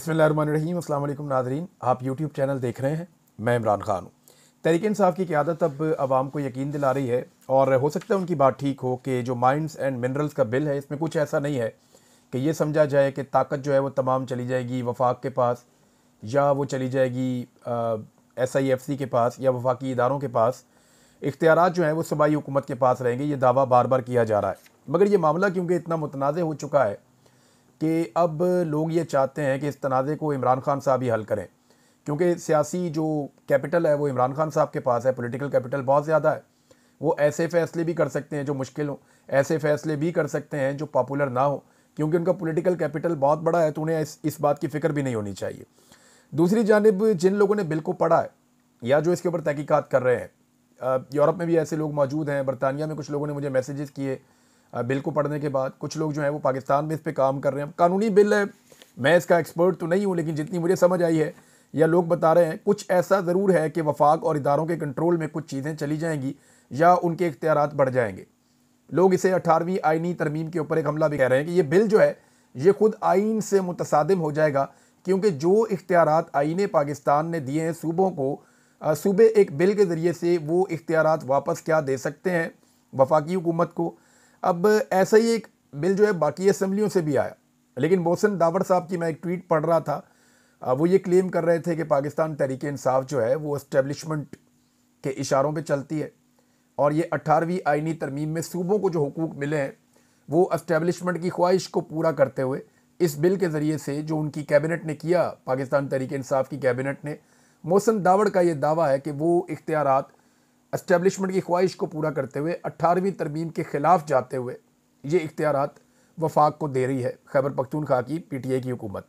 बिस्मिल्लाहिर्रहमानिर्रहीम। अस्सलाम वालेकुम नाज़रीन, आप यूट्यूब चैनल देख रहे हैं। मैं इमरान खान हूँ। तहरीक इंसाफ की क़यादत अब आवाम को यकीन दिला रही है और हो सकता है उनकी बात ठीक हो कि जो माइंस एंड मिनरल्स का बिल है इसमें कुछ ऐसा नहीं है कि ये समझा जाए कि ताकत जो है वो तमाम चली जाएगी वफाक के पास या वो चली जाएगी SIFC के पास या वफाकी इदारों के पास। इख्तियारात जो हैं वो सूबाई हुकूमत के पास रहेंगे। ये दावा बार बार किया जा रहा है, मगर ये मामला क्योंकि इतना मुतनाज़ हो चुका है कि अब लोग ये चाहते हैं कि इस तनाज़े को इमरान खान साहब ही हल करें, क्योंकि सियासी जो कैपिटल है वो इमरान खान साहब के पास है। पॉलिटिकल कैपिटल बहुत ज़्यादा है। वो ऐसे फ़ैसले भी कर सकते हैं जो मुश्किल हों, ऐसे फ़ैसले भी कर सकते हैं जो पॉपुलर ना हो, क्योंकि उनका पॉलिटिकल कैपिटल बहुत बड़ा है। तो उन्हें इस बात की फ़िक्र भी नहीं होनी चाहिए। दूसरी जानिब जिन लोगों ने बिल को पढ़ा है या जो इसके ऊपर तहकीकात कर रहे हैं, यूरोप में भी ऐसे लोग मौजूद हैं। बरतानिया में कुछ लोगों ने मुझे मैसेजेस किए बिल को पढ़ने के बाद। कुछ लोग जो हैं वो पाकिस्तान में इस पर काम कर रहे हैं। कानूनी बिल है, मैं इसका एक्सपर्ट तो नहीं हूँ, लेकिन जितनी मुझे समझ आई है या लोग बता रहे हैं, कुछ ऐसा ज़रूर है कि वफाक और इदारों के कंट्रोल में कुछ चीज़ें चली जाएंगी या उनके इख्तियारात बढ़ जाएंगे। लोग इसे 18वीं आइनी तरमीम के ऊपर एक हमला भी कह रहे हैं कि ये बिल जो है ये खुद आइन से मुतसादिम हो जाएगा, क्योंकि जो इख्तियारात आइन पाकिस्तान ने दिए हैं सूबों को, सूबे एक बिल के ज़रिए से वो इख्तियारात वापस क्या दे सकते हैं वफाकी हुकूमत को। अब ऐसा ही एक बिल जो है बाकी असम्बलियों से भी आया, लेकिन मोहसिन दावड़ साहब की मैं एक ट्वीट पढ़ रहा था। वो ये क्लेम कर रहे थे कि पाकिस्तान तहरीक इंसाफ जो है वो एस्टेब्लिशमेंट के इशारों पे चलती है और ये 18वीं आइनी तरमीम में सूबों को जो हुकूक मिले हैं वो एस्टेब्लिशमेंट की ख्वाहिश को पूरा करते हुए इस बिल के ज़रिए से जो उनकी कैबिनेट ने किया, पाकिस्तान तहरीक इंसाफ की कैबिनेट ने, मोहसिन दावड़ का ये दावा है कि वो इख्तियारात एस्टेब्लिशमेंट की ख्वाहिश को पूरा करते हुए 18वीं तरमीम के ख़िलाफ़ जाते हुए ये इख्तियारात वफाक को दे रही है खैबर पख्तूनख्वा की PTI की हुकूमत।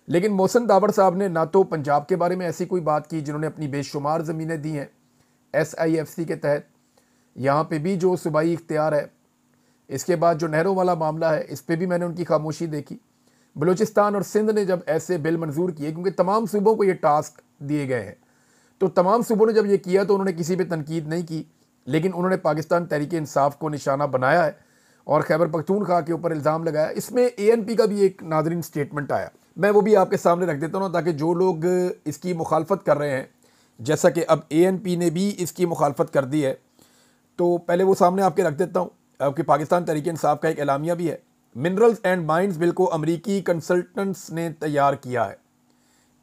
लेकिन मोहसिन दावड़ साहब ने ना तो पंजाब के बारे में ऐसी कोई बात की, जिन्होंने अपनी बेशुमार ज़मीनें दी हैं SIFC के तहत, यहाँ पे भी जो सूबाई इख्तियार है। इसके बाद जो नहरों वाला मामला है इस पर भी मैंने उनकी खामोशी देखी। बलूचिस्तान और सिंध ने जब ऐसे बिल मंजूर किए, क्योंकि तमाम सूबों को ये टास्क दिए गए हैं, तो तमाम सूबों ने जब ये किया तो उन्होंने किसी पे तनकीद नहीं की, लेकिन उन्होंने पाकिस्तान तहरीक इंसाफ को निशाना बनाया है और खैबर पख्तूनख्वा के ऊपर इल्ज़ाम लगाया। इसमें ANP का भी एक नाज़रीन स्टेटमेंट आया, मैं वो भी आपके सामने रख देता हूँ ताकि जो लोग इसकी मुखालफत कर रहे हैं, जैसा कि अब ANP ने भी इसकी मुखालफत कर दी है, तो पहले वो सामने आपके रख देता हूँ। आपके पाकिस्तान तहरीक इंसाफ का एक एलामिया भी है। मिनरल्स एंड माइंस बिल को अमरीकी कंसल्टेंट्स ने तैयार किया है।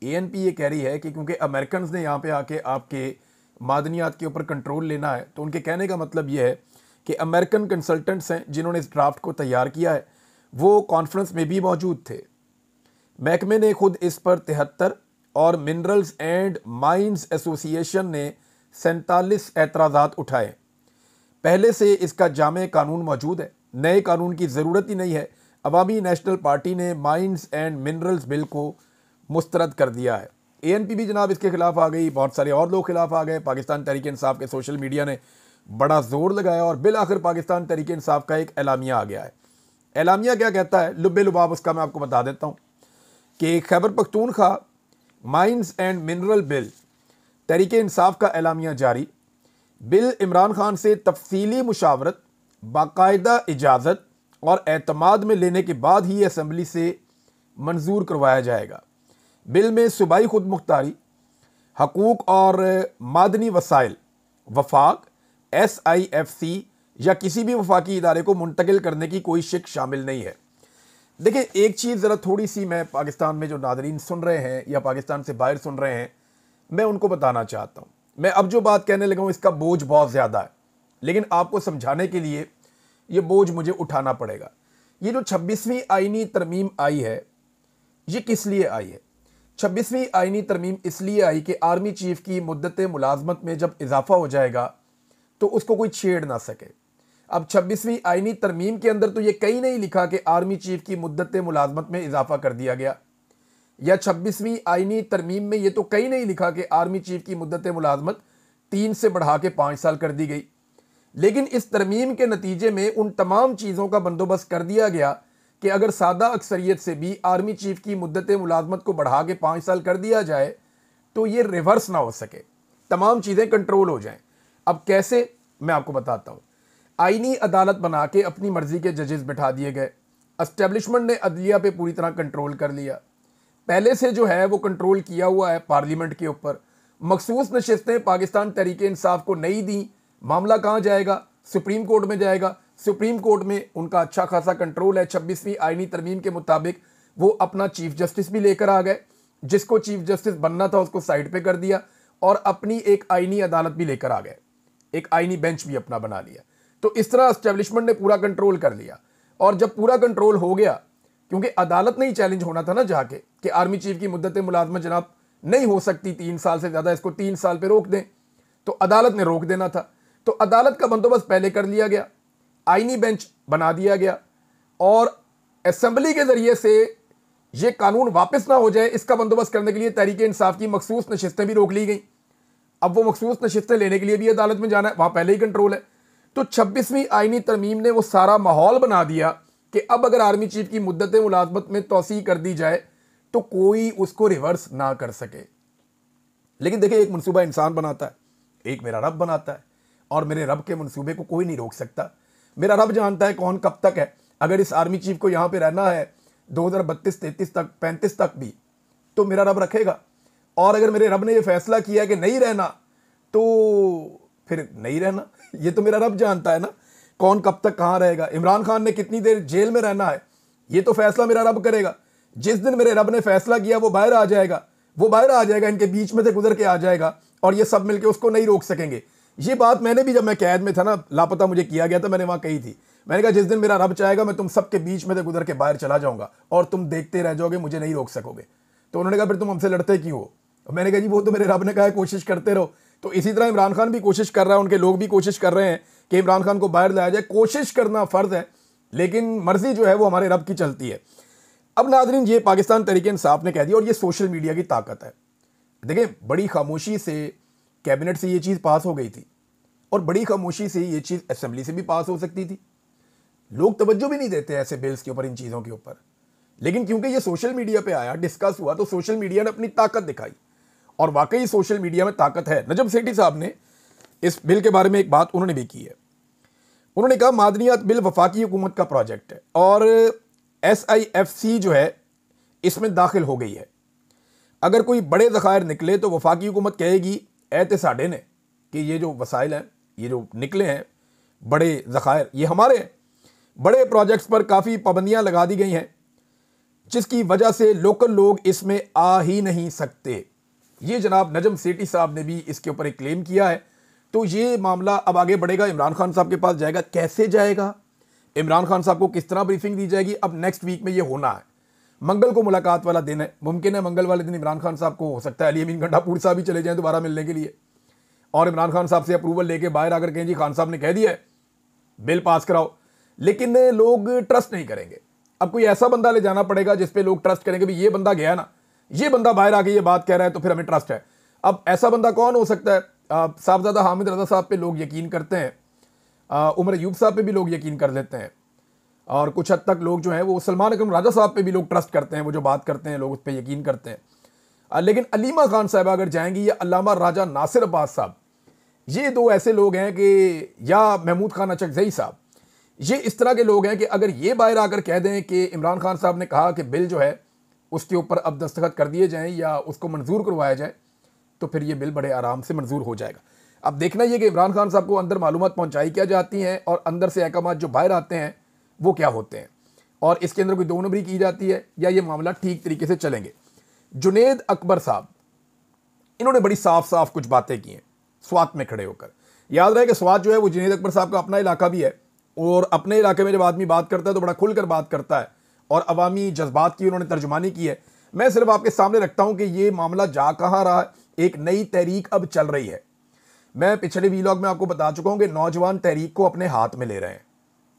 ANP ये कह रही है कि क्योंकि अमेरिकन ने यहाँ पे आके आपके मादनियात के ऊपर कंट्रोल लेना है, तो उनके कहने का मतलब ये है कि अमेरिकन कंसल्टेंट्स हैं जिन्होंने इस ड्राफ्ट को तैयार किया है, वो कॉन्फ्रेंस में भी मौजूद थे। महकमे ने खुद इस पर 73 और मिनरल्स एंड माइंस एसोसिएशन ने 47 एतराज़ात उठाए। पहले से इसका जामे कानून मौजूद है, नए कानून की ज़रूरत ही नहीं है। अवामी नेशनल पार्टी ने माइंस एंड मिनरल्स बिल को मुस्तरद कर दिया है। ANP भी जनाब इसके खिलाफ आ गई, बहुत सारे और लोग खिलाफ आ गए। पाकिस्तान तहरीक इंसाफ के सोशल मीडिया ने बड़ा जोर लगाया और बिल आखिर पाकिस्तान तहरीक इंसाफ का एक एलामिया आ गया है। एलामिया क्या कहता है, लुब्बे लुबाब उसका मैं आपको बता देता हूँ कि Khyber Pakhtunkhwa mines and mineral bill Tehreek Insaf का एलामिया जारी। बिल इमरान खान से तफसीली मुशावरत, बाकायदा इजाज़त और एतमाद में लेने के बाद ही असम्बली से मंजूर करवाया जाएगा। बिल में सूबाई खुद मुख्तारी, हकूक़ और मादनी वसाइल वफाक, SIFC या किसी भी वफाकी इदारे को मुंतकिल करने की कोई शिक शामिल नहीं है। देखिए एक चीज़ ज़रा थोड़ी सी मैं पाकिस्तान में जो नाज़रीन सुन रहे हैं या पाकिस्तान से बाहर सुन रहे हैं, मैं उनको बताना चाहता हूँ। मैं अब जो बात कहने लगा हूँ इसका बोझ बहुत ज़्यादा है, लेकिन आपको समझाने के लिए ये बोझ मुझे उठाना पड़ेगा। ये जो 26वीं आइनी तरमीम आई है, ये किस लिए आई है? 26वीं आइनी तरमीम इसलिए आई कि आर्मी चीफ की मुद्दत मुलाजमत में जब इजाफा हो जाएगा तो उसको कोई छेड़ ना सके। अब 26वीं आइनी तरमीम के अंदर तो ये कहीं नहीं लिखा कि आर्मी चीफ की मुद्दत मुलाजमत में इजाफा कर दिया गया, या 26वीं आइनी तरमीम में ये तो कहीं नहीं लिखा कि आर्मी चीफ की मुद्दत मुलाजमत 3 से बढ़ा के 5 साल कर दी गई। लेकिन इस तरमीम के नतीजे में उन तमाम चीज़ों का बंदोबस्त कर दिया गया कि अगर सादा अक्सरियत से भी आर्मी चीफ की मुद्दत मुलाजमत को बढ़ा के 5 साल कर दिया जाए तो ये रिवर्स ना हो सके, तमाम चीज़ें कंट्रोल हो जाएं। अब कैसे, मैं आपको बताता हूँ। आईनी अदालत बना के अपनी मर्जी के जजेस बिठा दिए गए। एस्टेब्लिशमेंट ने अदलिया पे पूरी तरह कंट्रोल कर लिया। पहले से जो है वो कंट्रोल किया हुआ है पार्लियामेंट के ऊपर। मखसूस नशिस्तें पाकिस्तान तहरीक इंसाफ को नहीं दी, मामला कहाँ जाएगा? सुप्रीम कोर्ट में जाएगा। सुप्रीम कोर्ट में उनका अच्छा खासा कंट्रोल है। 26वीं आईनी तरमीम के मुताबिक वो अपना चीफ जस्टिस भी लेकर आ गए, जिसको चीफ जस्टिस बनना था उसको साइड पे कर दिया, और अपनी एक आईनी अदालत भी लेकर आ गए, एक आईनी बेंच भी अपना बना लिया। तो इस तरह एस्टेब्लिशमेंट ने पूरा कंट्रोल कर लिया। और जब पूरा कंट्रोल हो गया, क्योंकि अदालत ने ही चैलेंज होना था ना जाके कि आर्मी चीफ की मुद्दत मुलाजमत जनाब नहीं हो सकती 3 साल से ज़्यादा, इसको 3 साल पे रोक दें, तो अदालत ने रोक देना था। तो अदालत का बंदोबस्त पहले कर लिया गया, आईनी बेंच बना दिया गया, और असेंबली के ज़रिए से ये कानून वापस ना हो जाए इसका बंदोबस्त करने के लिए तहरीक इंसाफ की मखसूस नशिस्तें भी रोक ली गई। अब वो मखसूस नशिस्तें लेने के लिए भी अदालत में जाना है, वहाँ पहले ही कंट्रोल है। तो 26वीं आईनी तरमीम ने वो सारा माहौल बना दिया कि अब अगर आर्मी चीफ की मुद्दत मुलाजमत में तोसी कर दी जाए तो कोई उसको रिवर्स ना कर सके। लेकिन देखिए, एक मनसूबा इंसान बनाता है, एक मेरा रब बनाता है, और मेरे रब के मनसूबे को कोई नहीं रोक सकता। मेरा रब जानता है कौन कब तक है। अगर इस आर्मी चीफ को यहाँ पे रहना है 2032, 33 तक, 35 तक भी, तो मेरा रब रखेगा। और अगर मेरे रब ने ये फैसला किया कि नहीं रहना, तो फिर नहीं रहना। ये तो मेरा रब जानता है ना कौन कब तक कहाँ रहेगा। इमरान खान ने कितनी देर जेल में रहना है, ये तो फैसला मेरा रब करेगा। जिस दिन मेरे रब ने फैसला किया वो बाहर आ जाएगा, वो बाहर आ जाएगा, इनके बीच में से गुजर के आ जाएगा, और ये सब मिलके उसको नहीं रोक सकेंगे। ये बात मैंने भी, जब मैं कैद में था ना, लापता मुझे किया गया था, मैंने वहाँ कही थी। मैंने कहा जिस दिन मेरा रब चाहेगा मैं तुम सबके बीच में से गुजर के बाहर चला जाऊँगा और तुम देखते रह जाओगे, मुझे नहीं रोक सकोगे। तो उन्होंने कहा फिर तुम हमसे लड़ते क्यों हो? मैंने कहा जी वो तो मेरे रब ने कहा है कोशिश करते रहो। तो इसी तरह इमरान खान भी कोशिश कर रहा है, उनके लोग भी कोशिश कर रहे हैं कि इमरान खान को बाहर लाया जाए। कोशिश करना फ़र्ज़ है, लेकिन मर्जी जो है वो हमारे रब की चलती है। अब नाज़रीन, ये पाकिस्तान तहरीक इंसाफ ने कह दिया, और ये सोशल मीडिया की ताकत है। देखिए, बड़ी खामोशी से कैबिनेट से ये चीज़ पास हो गई थी, और बड़ी खामोशी से ये चीज़ असेंबली से भी पास हो सकती थी। लोग तवज्जो भी नहीं देते ऐसे बिल्स के ऊपर, इन चीज़ों के ऊपर। लेकिन क्योंकि ये सोशल मीडिया पे आया, डिस्कस हुआ, तो सोशल मीडिया ने अपनी ताकत दिखाई, और वाकई सोशल मीडिया में ताकत है। नजम सेठी साहब ने इस बिल के बारे में एक बात उन्होंने भी की है। उन्होंने कहा मादनियात बिल वफाकी हुकूमत का प्रोजेक्ट है, और SIFC जो है इसमें दाखिल हो गई है। अगर कोई बड़े ज़खायर निकले तो वफाकी हुकूमत कहेगी ऐते साढ़े ने कि ये जो वसाइल हैं, ये जो निकले हैं बड़े ज़खायर, ये हमारे हैं। बड़े प्रोजेक्ट्स पर काफ़ी पाबंदियाँ लगा दी गई हैं, जिसकी वजह से लोकल लोग इसमें आ ही नहीं सकते। ये जनाब नजम सेठी साहब ने भी इसके ऊपर एक क्लेम किया है। तो ये मामला अब आगे बढ़ेगा, इमरान खान साहब के पास जाएगा। कैसे जाएगा, इमरान खान साहब को किस तरह ब्रीफिंग दी जाएगी, अब नेक्स्ट वीक में ये होना है। मंगल को मुलाकात वाला दिन है, मुमकिन है मंगल वाले दिन इमरान खान साहब को, हो सकता है अली अमीन गंडापुर साहब भी चले जाएं दोबारा मिलने के लिए, और इमरान खान साहब से अप्रूवल लेके बाहर आकर कहें जी खान साहब ने कह दिया है बिल पास कराओ। लेकिन लोग ट्रस्ट नहीं करेंगे। अब कोई ऐसा बंदा ले जाना पड़ेगा जिस पे लोग ट्रस्ट करेंगे, भाई ये बंदा गया ना, ये बंदा बाहर आके ये बात कह रहा है तो फिर हमें ट्रस्ट है। अब ऐसा बंदा कौन हो सकता है? साहबजादा हामिद रजा साहब पे लोग यकीन करते हैं, उमर अयूब साहब पे भी लोग यकीन कर लेते हैं, और कुछ हद तक लोग जो हैं वो सलमान अकरम राजा साहब पे भी लोग ट्रस्ट करते हैं, वो जो बात करते हैं लोग उस पर यकीन करते हैं। लेकिन अलीमा खान साहब अगर जाएंगी, या अल्लामा राजा नासिर अब्बास साहब, ये दो ऐसे लोग हैं कि, या महमूद खान अचकजई साहब, ये इस तरह के लोग हैं कि अगर ये बाहर आकर कह दें कि इमरान खान साहब ने कहा कि बिल जो है उसके ऊपर अब दस्तखत कर दिए जाएं या उसको मंजूर करवाया जाए, तो फिर ये बिल बड़े आराम से मंजूर हो जाएगा। अब देखना ये कि इमरान खान साहब को अंदर मालूमात पहुंचाई क्या जाती हैं, और अंदर से अहकामात जो बाहर आते हैं वो क्या होते हैं, और इसके अंदर कोई दो नंबरी की जाती है, या ये मामला ठीक तरीके से चलेंगे। जुनेद अकबर साहब, इन्होंने बड़ी साफ साफ कुछ बातें की हैं स्वात में खड़े होकर। याद रहे कि स्वात जो है वो जुनेद अकबर साहब का अपना इलाका भी है, और अपने इलाके में जब आदमी बात करता है तो बड़ा खुलकर बात करता है, और अवामी जज्बात की उन्होंने तर्जुमानी की है। मैं सिर्फ आपके सामने रखता हूं कि ये मामला जा कहाँ रहा है। एक नई तहरीक अब चल रही है। मैं पिछले वीलॉग में आपको बता चुका हूं कि नौजवान तहरीक को अपने हाथ में ले रहे हैं।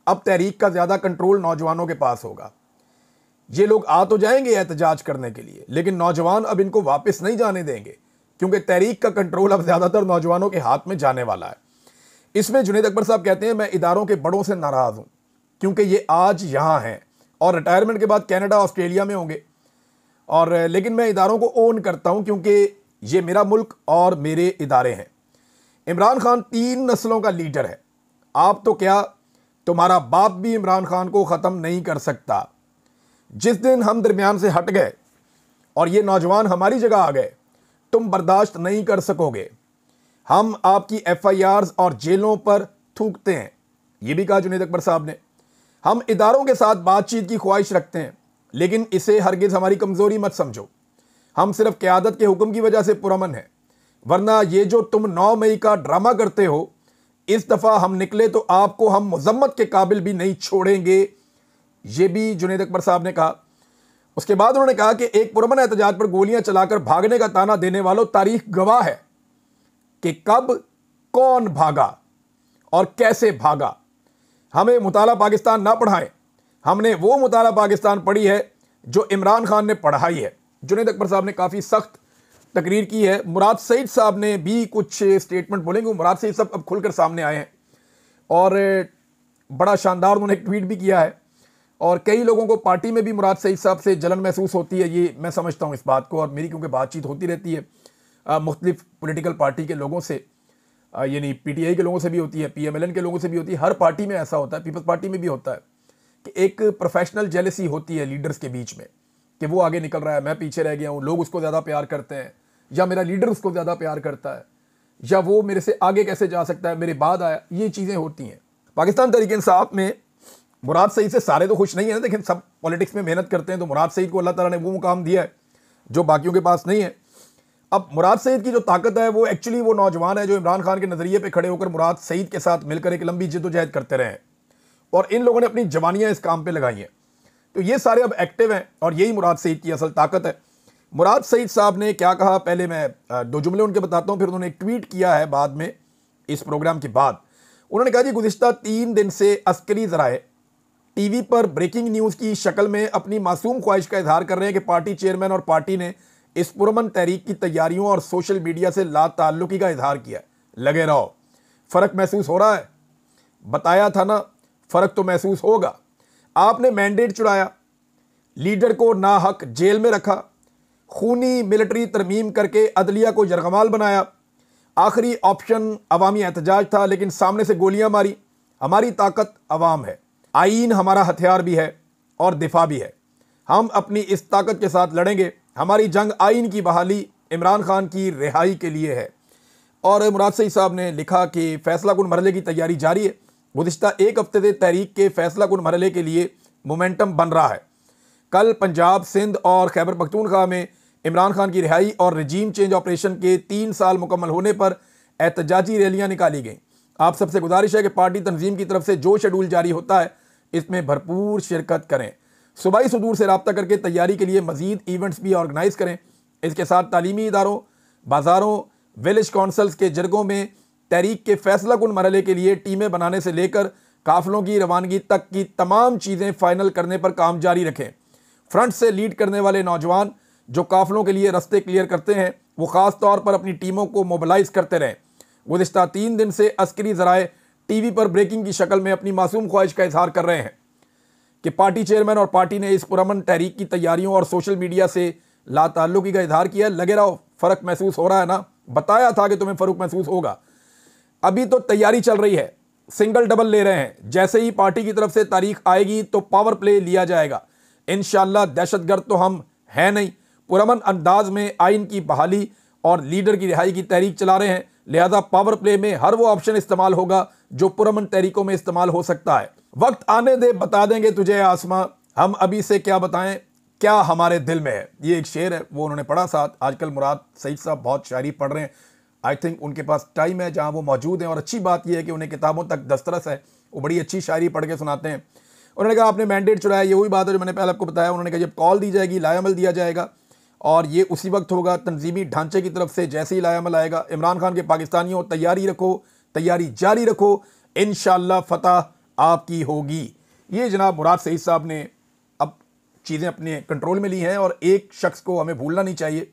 अब तहरीक का ज़्यादा कंट्रोल नौजवानों के पास होगा। ये लोग आ तो जाएंगे एहतजाज करने के लिए, लेकिन नौजवान अब इनको वापस नहीं जाने देंगे, क्योंकि तहरीक का कंट्रोल अब ज़्यादातर नौजवानों के हाथ में जाने वाला है। इसमें जुनेद अकबर साहब कहते हैं मैं इदारों के बड़ों से नाराज़ हूँ, क्योंकि ये आज यहाँ हैं और रिटायरमेंट के बाद कनाडा ऑस्ट्रेलिया में होंगे, और लेकिन मैं इदारों को ओन करता हूँ क्योंकि ये मेरा मुल्क और मेरे इदारे हैं। इमरान खान 3 नस्लों का लीडर है। आप तो क्या, तुम्हारा बाप भी इमरान खान को ख़त्म नहीं कर सकता। जिस दिन हम दरमियान से हट गए और ये नौजवान हमारी जगह आ गए, तुम बर्दाश्त नहीं कर सकोगे। हम आपकी FIRs और जेलों पर थूकते हैं, ये भी कहा जुनैद अकबर साहब ने। हम इदारों के साथ बातचीत की ख्वाहिश रखते हैं, लेकिन इसे हरगिज़ हमारी कमज़ोरी मत समझो। हम सिर्फ क़यादत के हुक्म की वजह से पुरअमन हैं, वरना ये जो तुम 9 मई का ड्रामा करते हो, इस दफ़ा हम निकले तो आपको हम मज़म्मत के काबिल भी नहीं छोड़ेंगे। ये भी जुनैद अकबर साहब ने कहा। उसके बाद उन्होंने कहा कि एक पुरअमन एहतजाज पर गोलियां चलाकर भागने का ताना देने वालों, तारीख गवाह है कि कब कौन भागा और कैसे भागा। हमें मुताला पाकिस्तान ना पढ़ाएं, हमने वो मुताला पाकिस्तान पढ़ी है जो इमरान खान ने पढ़ाई है। जुनैद अकबर साहब ने काफ़ी सख्त तकरीर की है। मुराद सईद साहब ने भी कुछ स्टेटमेंट बोलेंगे। मुराद सईद साहब अब खुलकर सामने आए हैं और बड़ा शानदार उन्होंने एक ट्वीट भी किया है। और कई लोगों को पार्टी में भी मुराद सईद साहब से जलन महसूस होती है, ये मैं समझता हूँ इस बात को। और मेरी क्योंकि बातचीत होती रहती है मुख्तलिफ पॉलिटिकल पार्टी के लोगों से, यानी PTI के लोगों से भी होती है, PMLN के लोगों से भी होती है। हर पार्टी में ऐसा होता है, पीपल्स पार्टी में भी होता है कि एक प्रोफेशनल जेलसी होती है लीडर्स के बीच में कि वो आगे निकल रहा है, मैं पीछे रह गया हूँ, लोग उसको ज़्यादा प्यार करते हैं, या मेरा लीडर उसको ज़्यादा प्यार करता है, या वो मेरे से आगे कैसे जा सकता है, मेरे बाद आया। ये चीज़ें होती हैं। पाकिस्तान तहरीक-ए-इंसाफ में मुराद सईद से सारे तो खुश नहीं है ना, लेकिन सब पॉलिटिक्स में मेहनत करते हैं, तो मुराद सईद को अल्लाह ताला ने वो मुकाम दिया है जो बाकियों के पास नहीं है। अब मुराद सईद की जो ताकत है वो एक्चुअली वो नौजवान है जो इमरान खान के नज़रिए पे खड़े होकर मुराद सईद के साथ मिलकर एक लंबी जद्दोजहद करते रहे हैं, और इन लोगों ने अपनी जवानियाँ इस काम पे लगाई हैं। तो ये सारे अब एक्टिव हैं और यही मुराद सईद की असल ताकत है। मुराद सईद साहब ने क्या कहा, पहले मैं 2 जुमले उनके बताता हूँ, फिर उन्होंने एक ट्वीट किया है बाद में इस प्रोग्राम के बाद। उन्होंने कहा जी, गुज़िश्ता 3 दिन से अस्करी ज़राए TV पर ब्रेकिंग न्यूज़ की शक्ल में अपनी मासूम ख्वाहिश का इजहार कर रहे हैं कि पार्टी चेयरमैन और पार्टी ने इस पुरअमन तहरीक की तैयारियों और सोशल मीडिया से लाताल्लुकी का इजहार किया है। लगे रहो, फ़र्क महसूस हो रहा है, बताया था ना, फ़र्क तो महसूस होगा। आपने मैंडेट चुराया, लीडर को नाहक जेल में रखा, खूनी मिलिट्री तरमीम करके अदलिया को यरगमाल बनाया। आखिरी ऑप्शन अवामी एहतजाज था, लेकिन सामने से गोलियां मारी। हमारी ताकत अवाम है, आईन हमारा हथियार भी है और दिफा भी है। हम अपनी इस ताकत के साथ लड़ेंगे। हमारी जंग आईन की बहाली, इमरान खान की रिहाई के लिए है। और मुराद सईद साहब ने लिखा कि फैसला कुन मरहले की तैयारी जारी है। गुज़िश्ता 1 हफ्ते से तहरीक के फैसला कुन मरहले के लिए मोमेंटम बन रहा है। कल पंजाब, सिंध और खैबर पख्तूनख्वा में इमरान खान की रिहाई और रजीम चेंज ऑपरेशन के 3 साल मुकम्मल होने पर एहतजाजी रैलियां निकाली गईं। आप सबसे गुजारिश है कि पार्टी तंजीम की तरफ से जो शेड्यूल जारी होता है इसमें भरपूर शिरकत करें। सूबाई सुदूर से रब्ता करके तैयारी के लिए मजीद इवेंट्स भी ऑर्गेनाइज करें। इसके साथ तालीमी इदारों, बाज़ारों, विलेज काउंसिल्स के जरगों में तहरीक के फैसला कुन मरहले के लिए टीमें बनाने से लेकर काफ़िलों की रवानगी तक की तमाम चीज़ें फाइनल करने पर काम जारी रखें। फ्रंट से लीड करने वाले नौजवान जो काफ़िलों के लिए रास्ते क्लियर करते हैं, वो ख़ास तौर पर अपनी टीमों को मोबिलाइज करते रहें। गुज़िश्ता 3 दिन से अस्करी ज़राए TV पर ब्रेकिंग की शक्ल में अपनी मासूम ख्वाहिश का इजहार कर रहे हैं कि पार्टी चेयरमैन और पार्टी ने इस पुरअमन तहरीक की तैयारियों और सोशल मीडिया से लाताल्लुकी का इजहार किया। लगे रहो, फ़र्क महसूस हो रहा है ना, बताया था कि तुम्हें फ़र्क महसूस होगा। अभी तो तैयारी चल रही है, सिंगल डबल ले रहे हैं। जैसे ही पार्टी की तरफ से तारीख आएगी तो पावर प्ले लिया जाएगा। इंशाअल्लाह दहशतगर्द तो हम हैं नहीं। पुरअमन अंदाज में आइन की बहाली और लीडर की रिहाई की तहरीक चला रहे हैं, लिहाजा पावर प्ले में हर वो ऑप्शन इस्तेमाल होगा जो पुरअमन तहरीकों में इस्तेमाल हो सकता है। वक्त आने दे, बता देंगे तुझे आसमां, हम अभी से क्या बताएं क्या हमारे दिल में है। ये एक शेर है, वो उन्होंने पढ़ा साथ। आजकल मुराद सईद साहब बहुत शायरी पढ़ रहे हैं। आई थिंक उनके पास टाइम है जहाँ वो मौजूद हैं, और अच्छी बात यह है कि उन्हें किताबों तक दस्तरस है, वो बड़ी अच्छी शायरी पढ़ के सुनाते हैं। उन्होंने कहा आपने मैंडेट चुराया, ये वही बात है जो मैंने पहले आपको बताया। उन्होंने कहा जब कॉल दी जाएगी लायामल दिया जाएगा, और ये उसी वक्त होगा तंजीमी ढांचे की तरफ से जैसे ही लायामल आएगा। इमरान खान के पाकिस्तानियों, तैयारी रखो, तैयारी जारी रखो, इंशाअल्लाह फतह आपकी होगी। ये जनाब मुराद सईद साहब ने अब चीज़ें अपने कंट्रोल में ली हैं, और एक शख्स को हमें भूलना नहीं चाहिए,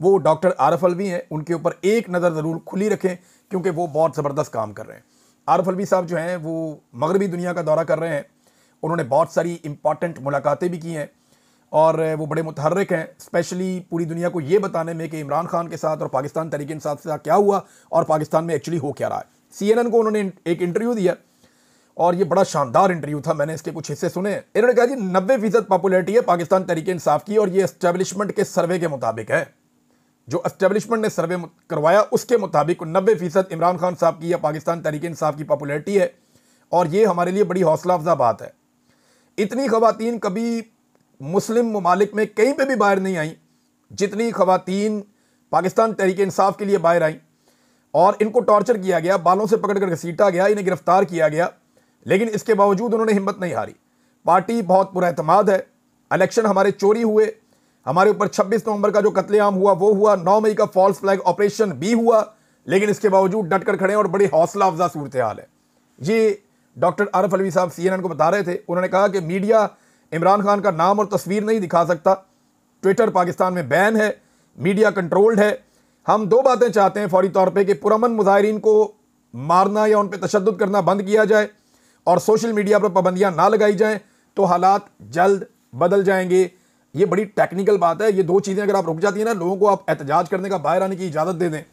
वो डॉक्टर आरिफ अलवी हैं। उनके ऊपर एक नज़र ज़रूर खुली रखें क्योंकि वो बहुत ज़बरदस्त काम कर रहे हैं। आरिफ अलवी साहब जो हैं वो मगरबी दुनिया का दौरा कर रहे हैं। उन्होंने बहुत सारी इंपॉर्टेंट मुलाकातें भी की हैं और वो बड़े मुतहर्रिक हैं, स्पेशली पूरी दुनिया को ये बताने में कि इमरान खान के साथ और पाकिस्तान तहरीक-ए-इंसाफ के साथ क्या हुआ और पाकिस्तान में एक्चुअली हो क्या रहा है। CNN को उन्होंने एक इंटरव्यू दिया। और ये बड़ा शानदार इंटरव्यू था, मैंने इसके कुछ हिस्से सुने। इन्होंने कहा जी 90% पॉपुलैरिटी है पाकिस्तान तहरीक इंसाफ की, और ये एस्टेब्लिशमेंट के सर्वे के मुताबिक है। जो एस्टेब्लिशमेंट ने सर्वे करवाया उसके मुताबिक 90% इमरान खान साहब की या पाकिस्तान तहरीक इंसाफ की पॉपुलैरिटी है, और ये हमारे लिए बड़ी हौसला अफजा बात है। इतनी खवातीन कभी मुस्लिम ममालिक में कहीं पे भी बाहर नहीं आई जितनी खवातीन पाकिस्तान तहरीक इंसाफ के लिए बाहर आई, और इनको टॉर्चर किया गया, बालों से पकड़ कर घसीटा गया, इन्हें गिरफ्तार किया गया, लेकिन इसके बावजूद उन्होंने हिम्मत नहीं हारी। पार्टी बहुत पुरएतमाद है। इलेक्शन हमारे चोरी हुए, हमारे ऊपर 26 नवंबर का जो कत्लेआम हुआ वो हुआ, 9 मई का फॉल्स फ्लैग ऑपरेशन भी हुआ, लेकिन इसके बावजूद डट कर खड़े हैं और बड़ी हौसला अफजा सूरत हाल है। ये डॉक्टर आरिफ अलवी साहब CNN को बता रहे थे। उन्होंने कहा कि मीडिया इमरान खान का नाम और तस्वीर नहीं दिखा सकता, ट्विटर पाकिस्तान में बैन है, मीडिया कंट्रोल्ड है। हम दो बातें चाहते हैं फौरी तौर पे कि पुरअमन मुजाहिरीन को मारना या उन पर तशद्दुद करना बंद किया जाए और सोशल मीडिया पर पाबंदियां ना लगाई जाएं, तो हालात जल्द बदल जाएंगे। ये बड़ी टेक्निकल बात है। ये दो चीज़ें अगर आप रुक जाती हैं ना, लोगों को आप एहतजाज करने का, बाहर आने की इजाज़त दे दें,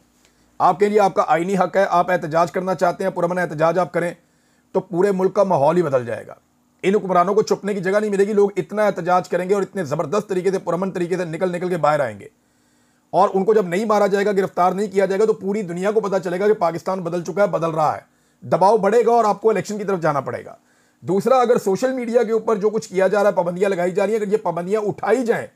आपके लिए आपका आईनी हक है, आप एहतजाज करना चाहते हैं, पुरअमन एहतजाज आप करें, तो पूरे मुल्क का माहौल ही बदल जाएगा। इन हुक्मरानों को छुपने की जगह नहीं मिलेगी। लोग इतना एहतजाज करेंगे और इतने ज़बरदस्त तरीके से, पुरअमन तरीके से निकल के बाहर आएंगे, और उनको जब नहीं मारा जाएगा, गिरफ्तार नहीं किया जाएगा, तो पूरी दुनिया को पता चलेगा कि पाकिस्तान बदल चुका है, बदल रहा है। दबाव बढ़ेगा और आपको इलेक्शन की तरफ जाना पड़ेगा। दूसरा, अगर सोशल मीडिया के ऊपर जो कुछ किया जा रहा है, पाबंदियां लगाई जा रही हैं, अगर ये पाबंदियां उठाई जाएं,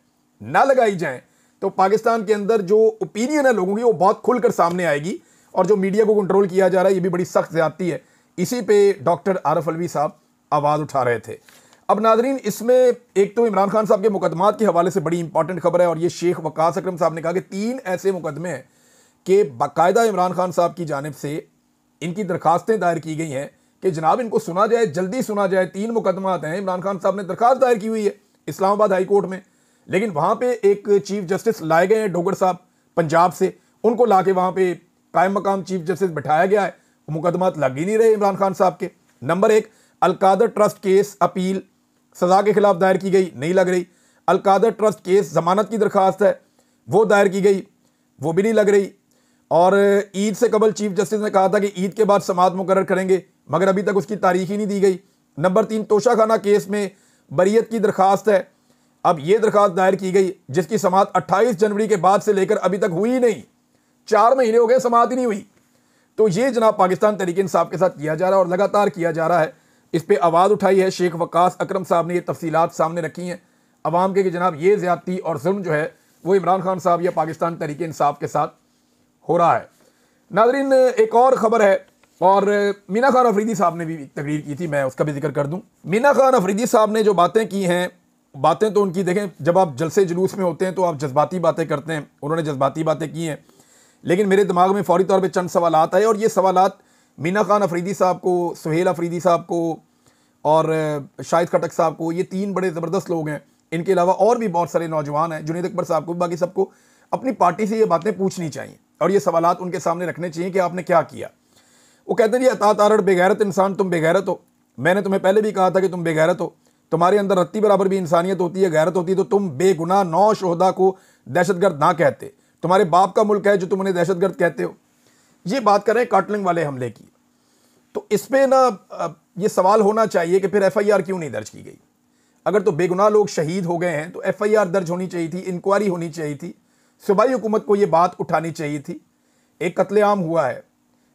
ना लगाई जाएं, तो पाकिस्तान के अंदर जो ओपिनियन है लोगों की वो बहुत खुलकर सामने आएगी, और जो मीडिया को कंट्रोल किया जा रहा है ये भी बड़ी सख्त ज्यादती है। इसी पे डॉक्टर आरिफ अलवी साहब आवाज़ उठा रहे थे। अब नाजरीन, इसमें एक तो इमरान खान साहब के मुकदमात के हवाले से बड़ी इंपॉर्टेंट खबर है, और ये शेख वकास अकरम साहब ने कहा कि 3 ऐसे मुकदमे हैं कि बाकायदा इमरान खान साहब की जानिब से इनकी दरखास्तें दायर की गई हैं कि जनाब इनको सुना जाए, जल्दी सुना जाए। 3 मुकदमात हैं, इमरान खान साहब ने दरखास्त दायर की हुई है इस्लामाबाद हाई कोर्ट में, लेकिन वहाँ पे एक चीफ जस्टिस लाए गए हैं डोगर साहब पंजाब से, उनको ला के वहाँ पे कायम मकाम चीफ जस्टिस बैठाया गया है। मुकदमात लग ही नहीं रहे इमरान खान साहब के। Number 1, Al-Qadir trust case appeal सजा के खिलाफ दायर की गई, नहीं लग रही। अलकादर ट्रस्ट केस जमानत की दरखास्त है, वो दायर की गई, वो भी नहीं लग रही। और ईद से कबल चीफ जस्टिस ने कहा था कि ईद के बाद समाअत मुकर्रर करेंगे, मगर अभी तक उसकी तारीख ही नहीं दी गई। नंबर 3, तोशाखाना केस में बरीयत की दरखास्त है। अब ये दरखास्त दायर की गई जिसकी समाअत 28 जनवरी के बाद से लेकर अभी तक हुई ही नहीं, 4 महीने हो गए, समाअत ही नहीं हुई। तो ये जनाब पाकिस्तान तहरीक इंसाफ के साथ किया जा रहा है और लगातार किया जा रहा है। इस पर आवाज़ उठाई है शेख वकास अकरम साहब ने, ये तफसीलात सामने रखी हैं अवाम के कि जनाब ये ज़्यादती और जुल्म जो है वो इमरान खान साहब या पाकिस्तान तहरीक इंसाफ के साथ हो रहा है। नाज़रीन, एक और ख़बर है, और मीना खान अफरीदी साहब ने भी तकरीर की थी, मैं उसका भी जिक्र कर दूं। मीना खान अफरीदी साहब ने जो बातें की हैं, बातें तो उनकी देखें, जब आप जलसे जुलूस में होते हैं तो आप जज्बाती बातें करते हैं, उन्होंने जज्बाती बातें की हैं, लेकिन मेरे दिमाग में फ़ौरी तौर पे चंद सवालात आए, और ये सवालात मीना खान अफरीदी साहब को, सुहेल अफरीदी साहब को और शाहिद खटक साहब को, ये 3 बड़े ज़बरदस्त लोग हैं। इनके अलावा और भी बहुत सारे नौजवान हैं, जुनैद अकबर साहब को, बाकी सबको अपनी पार्टी से ये बातें पूछनी चाहिए और ये सवालात उनके सामने रखने चाहिए कि आपने क्या किया। वो कहते हैं जी अता तारड़ बेगैरत इंसान, तुम बेगैरत हो। मैंने तुम्हें पहले भी कहा था कि तुम बेगैरत हो, तुम्हारे अंदर रत्ती बराबर भी इंसानियत होती है, गैरत होती है, तो तुम बेगुनाह 9 शोहदा को दहशतगर्द ना कहते। तुम्हारे बाप का मुल्क है जो तुम उन्हें दहशतगर्द कहते हो। ये बात कर रहे हैं काटलिंग वाले हमले की। तो इस पर ना ये सवाल होना चाहिए कि फिर FIR क्यों नहीं दर्ज की गई। अगर तो बेगुनाह लोग शहीद हो गए हैं तो FIR दर्ज होनी चाहिए थी, इंक्वायरी होनी चाहिए थी, सूबाई हुकूमत को ये बात उठानी चाहिए थी। एक कत्लेआम हुआ है,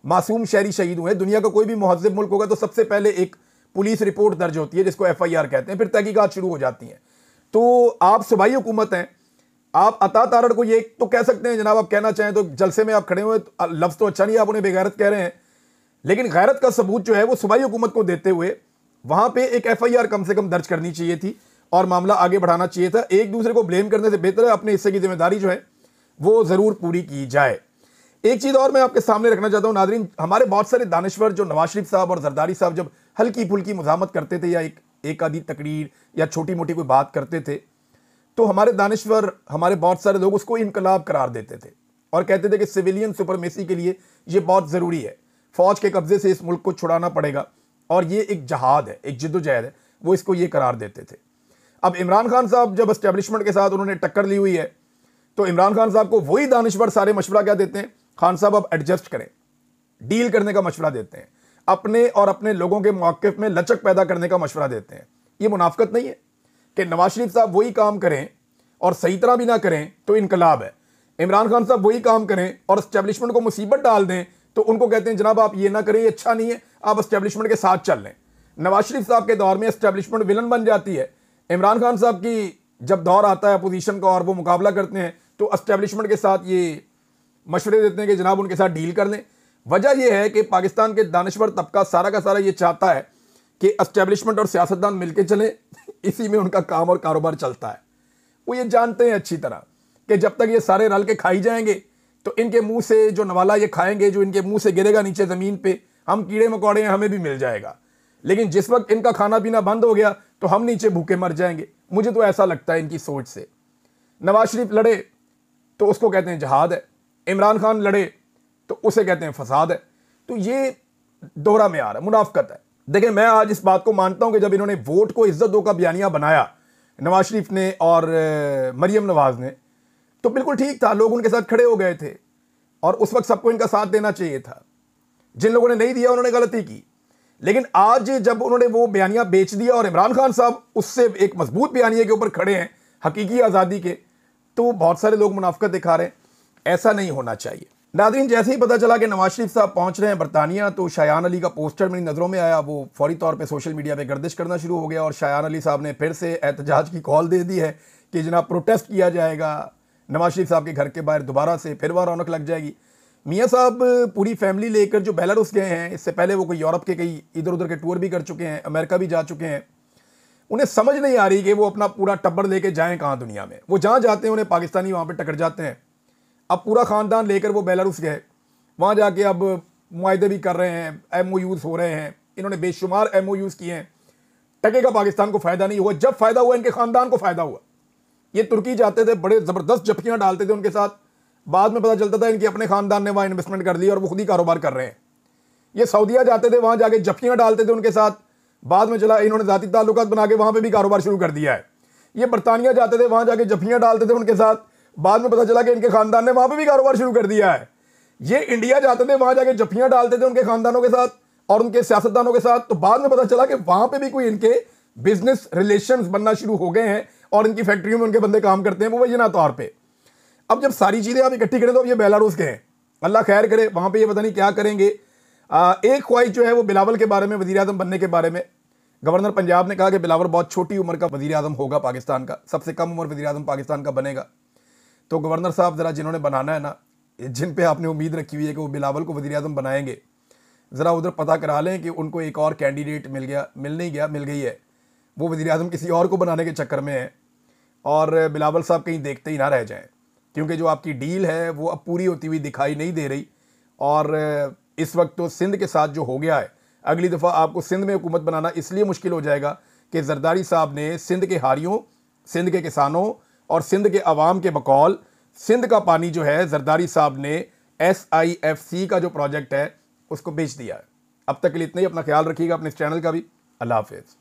मासूम शहरी शहीद हुए। दुनिया का कोई भी मुहज़्ज़ब मुल्क होगा तो सबसे पहले एक पुलिस रिपोर्ट दर्ज होती है जिसको FIR कहते हैं, फिर तहकीकात शुरू हो जाती हैं। तो आप सूबाई हुकूमत हैं, आप अता तारड़ को ये तो कह सकते हैं जनाब, आप कहना चाहें तो जलसे में आप खड़े हुए, लफ्ज़ तो अच्छा नहीं, आप उन्हें बेगैरत कह रहे हैं, लेकिन गैरत का सबूत जो है वो सूबाई हुकूमत को देते हुए वहाँ पे एक FIR कम से कम दर्ज करनी चाहिए थी और मामला आगे बढ़ाना चाहिए था। एक दूसरे को ब्लेम करने से बेहतर है अपने हिस्से की जिम्मेदारी जो है वो ज़रूर पूरी की जाए। एक चीज़ और मैं आपके सामने रखना चाहता हूँ नाज़रीन, हमारे बहुत सारे दानिश्वर जो नवाज शरीफ साहब और जरदारी साहब जब हल्की फुल्की मुज़ाहमत करते थे या एक आधी तकरीर या छोटी मोटी कोई बात करते थे, तो हमारे दानिश्वर, हमारे बहुत सारे लोग उसको इनकलाब करार देते थे और कहते थे कि सिविलियन सुपरमेसी के लिए ये बहुत ज़रूरी है, फ़ौज के कब्ज़े से इस मुल्क को छुड़ाना पड़ेगा और ये एक जहाद है, एक जिद्दोजहद है, वो इसको ये करार देते थे। अब इमरान खान साहब जब एस्टेब्लिशमेंट के साथ उन्होंने टक्कर ली हुई है तो इमरान खान साहब को वही दानिश्वर सारे मशवरा क्या देते हैं, खान साहब अब एडजस्ट करें, डील करने का मशवरा देते हैं। अपने और अपने लोगों के मौक़िफ़ में लचक पैदा करने का मशवरा देते हैं। ये मुनाफ़िक़त नहीं है कि नवाज शरीफ साहब वही काम करें और सही तरह भी ना करें तो इनकलाब है, इमरान खान साहब वही काम करें और एस्टेब्लिशमेंट को मुसीबत डाल दें तो उनको कहते हैं जनाब आप ये ना करें, ये अच्छा नहीं है, आप एस्टेब्लिशमेंट के साथ चल लें। नवाज शरीफ साहब के दौर में एस्टेब्लिशमेंट विलन बन जाती है। इमरान खान साहब की जब दौर आता है अपोजिशन का और वो मुकाबला करते हैं तो एस्टेब्लिशमेंट के साथ ये मशवरे देते हैं कि जनाब उनके साथ डील कर लें। वजह यह है कि पाकिस्तान के दानिश्वर तबका सारा का सारा ये चाहता है कि एस्टेब्लिशमेंट और सियासतदान मिलकर चले, इसी में उनका काम और कारोबार चलता है। वो ये जानते हैं अच्छी तरह कि जब तक ये सारे रल के खाई जाएंगे तो इनके मुंह से जो नवाला ये खाएंगे, जो इनके मुंह से गिरेगा नीचे ज़मीन पे, हम कीड़े मकोड़े हैं, हमें भी मिल जाएगा। लेकिन जिस वक्त इनका खाना पीना बंद हो गया तो हम नीचे भूखे मर जाएंगे। मुझे तो ऐसा लगता है इनकी सोच से। नवाज शरीफ लड़े तो उसको कहते हैं जहाद है, इमरान खान लड़े तो उसे कहते हैं फसाद है। तो ये दोहरा मेयार है, मुनाफकत है। देखिए, मैं आज इस बात को मानता हूं कि जब इन्होंने वोट को इज्जत दो का बयानिया बनाया नवाज शरीफ ने और मरियम नवाज ने, तो बिल्कुल ठीक था, लोग उनके साथ खड़े हो गए थे और उस वक्त सबको इनका साथ देना चाहिए था। जिन लोगों ने नहीं दिया उन्होंने गलती की। लेकिन आज जब उन्होंने वो बयानिया बेच दिया और इमरान खान साहब उससे एक मजबूत बयानिया के ऊपर खड़े हैं हकीकी आज़ादी के, तो बहुत सारे लोग मुनाफिकत दिखा रहे हैं। ऐसा नहीं होना चाहिए। नाज़रीन, जैसे ही पता चला कि नवाज शरीफ साहब पहुंच रहे हैं बरतानिया, तो शायान अली का पोस्टर मेरी नज़रों में आया। वो फौरी तौर पे सोशल मीडिया पे गर्दिश करना शुरू हो गया और शायान अली साहब ने फिर से एहतजाज की कॉल दे दी है कि जनाब प्रोटेस्ट किया जाएगा नवाज शरीफ साहब के घर के बाहर, दोबारा से फिर वहाँ रौनक लग जाएगी। मियाँ साहब पूरी फैमिली लेकर जो बेलारूस गए हैं, इससे पहले वो कोई यूरोप के कई इधर उधर के टूर भी कर चुके हैं, अमेरिका भी जा चुके हैं। उन्हें समझ नहीं आ रही कि वो अपना पूरा टब्बर लेके जाएं कहाँ दुनिया में। वो जहाँ जाते हैं उन्हें पाकिस्तानी वहाँ पे टकरा जाते हैं। अब पूरा ख़ानदान लेकर वो बेलारूस गए, वहाँ जाके अब मुआहदे भी कर रहे हैं, MOUs हो रहे हैं। इन्होंने बेशुमार MOUs किए हैं। टके का पाकिस्तान को फ़ायदा नहीं हुआ। जब फ़ायदा हुआ इनके ख़ानदान को फ़ायदा हुआ। ये तुर्की जाते थे, बड़े ज़बरदस्त जप्पियाँ डालते थे उनके साथ, बाद में पता चलता था इनके अपने ख़ानदान ने वहाँ इन्वेस्टमेंट कर ली और वो खुद ही कारोबार कर रहे हैं। ये सऊदीया जाते थे, वहाँ जाके जप्पियाँ डालते थे उनके साथ, बाद में चला इन्होंने ज़ाती ताल्लुकात बना के वहाँ पे भी कारोबार शुरू कर दिया है। ये बरतानिया जाते थे, वहाँ जाके जप्पियाँ डालते थे उनके साथ, बाद में पता चला कि इनके ख़ानदान ने वहाँ पे भी कारोबार शुरू कर दिया है। ये इंडिया जाते थे, वहाँ जाके जप्पियाँ डालते थे उनके ख़ानदानों के साथ और उनके सियासतदानों के साथ, तो बाद में पता चला कि वहाँ पे भी कोई इनके बिजनेस रिलेशंस बनना शुरू हो गए हैं और इनकी फैक्ट्रियों में उनके बंदे काम करते हैं मुबैना तौर पर। अब जब सारी चीज़ें आप इकट्ठी करें तो अब ये बेलारूस के हैं, अल्लाह खैर करे, वहाँ पर ये पता नहीं क्या करेंगे। एक ख्वाहिश जो है वो बिलावल के बारे में, वज़ीर आज़म बनने के बारे में। गवर्नर पंजाब ने कहा कि बिलावल बहुत छोटी उम्र का वज़ीर आज़म होगा पाकिस्तान का, सबसे कम उम्र वज़ीर आज़म पाकिस्तान का बनेगा। तो गवर्नर साहब ज़रा जिन्होंने बनाना है ना, जिन पे आपने उम्मीद रखी हुई है कि वो बिलावल को वज़ीर आज़म बनाएंगे, ज़रा उधर पता करा लें कि उनको एक और कैंडिडेट मिल गया, मिल नहीं गया, मिल गई है। वो वज़ीर आज़म किसी और को बनाने के चक्कर में है और बिलावल साहब कहीं देखते ही ना रह जाएँ, क्योंकि जो आपकी डील है वो अब पूरी होती हुई दिखाई नहीं दे रही। और इस वक्त तो सिंध के साथ जो हो गया है, अगली दफ़ा आपको सिंध में हुकूमत बनाना इसलिए मुश्किल हो जाएगा कि जरदारी साहब ने सिंध के हारियों, सिंध के किसानों और सिंध के अवाम के बकौल सिंध का पानी जो है जरदारी साहब ने SIFC का जो प्रोजेक्ट है उसको बेच दिया है। अब तक के लिए इतना ही। अपना ख्याल रखिएगा, अपने इस चैनल का भी। अल्लाह हाफिज़।